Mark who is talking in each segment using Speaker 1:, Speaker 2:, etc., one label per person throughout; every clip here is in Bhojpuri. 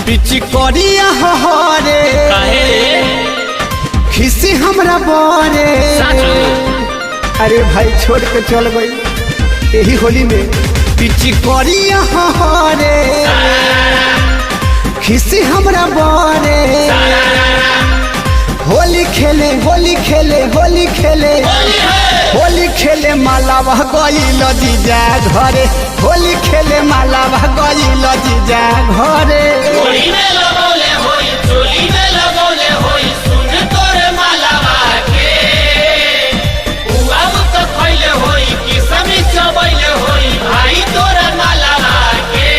Speaker 1: पिची करिया हरे खिसी हमरा बोरे। अरे भाई छोड़ के चल गई यही होली में। पिची करिया हरे खिसी हमरा बोरे। होली खेले होली खेले होली खेले होली खेले मालावा गइल जीजा घरे। होली खेले मालावा गइल जीजा घरे।
Speaker 2: होली में लगौले होई चोली में लगौले होई सुन तोरे मालावा के। उआब तो खइले होई किसमी चबैले होई भाई तोरे मालावा के।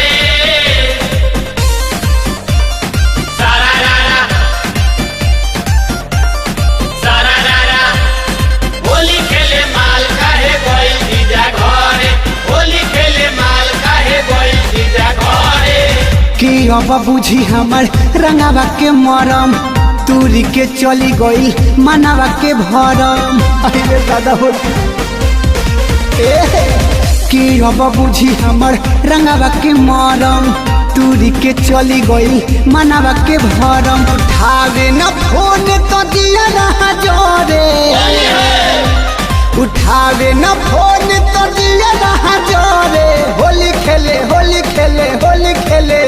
Speaker 2: सारारारा सारारारा होली खेले माल काहे गइल जीजा घरे। होली खेले माल काहे गइल जीजा घरे।
Speaker 1: कि अब बुझी हमर रंगावा के मरम तूरी के चली गई मनावा के भरम। अरे दादा हो कि अब बुझी हमर रंगावा के मरम तूरी के चली गई मनावा के भरम। उठावे न फोन तो दिया रहा जोरे। उठावे न फोन तो दिया रहा जोरे। होली खेले होली खेले होली खेले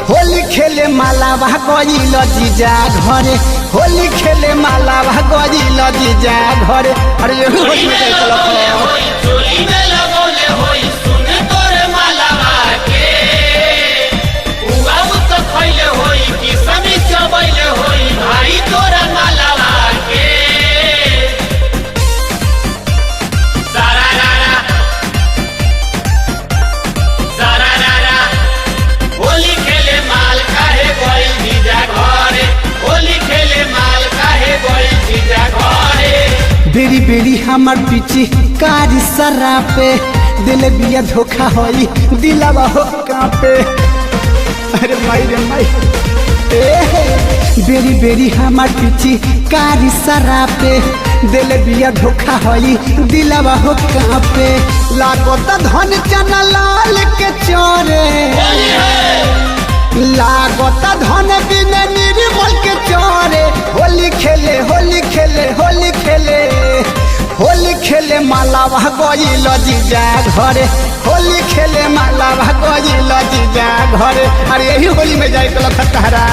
Speaker 1: होली खेले मालावा गइल जीजा घरे। होली खेले मालावा गइल जीजा घरे। अरे ये होली में चल
Speaker 2: लगौले होई चोली में लगौले होई सुन तोरे मालावा के। उआब तो खइले होई किसमी चबैले होई भाई तोरे मालावा के। सारारारा सारारारा होली खेले माल काहे गइल जीजा घरे। होली खेले माल काहे गइल जीजा घरे।
Speaker 1: बेरी बेरी हमर पीछे कारी सरापे दिल बिया धोखा होई दिलावा हो कापे। अरे माई रे माई बेरी बेरी हमर पीछे कारी सरापे दिल बिया धोखा होई दिलावा हो कापे। लागत धन चना लाल के चोरे। लागत धन बिना निर्मल के चोरे। होली खेले होली खेले होली खेले होली खेले मालावा गइल जीजा घरे। होली खेले मालावा गइल जीजा घरे। अरे यही होली में जाए तो खतरा।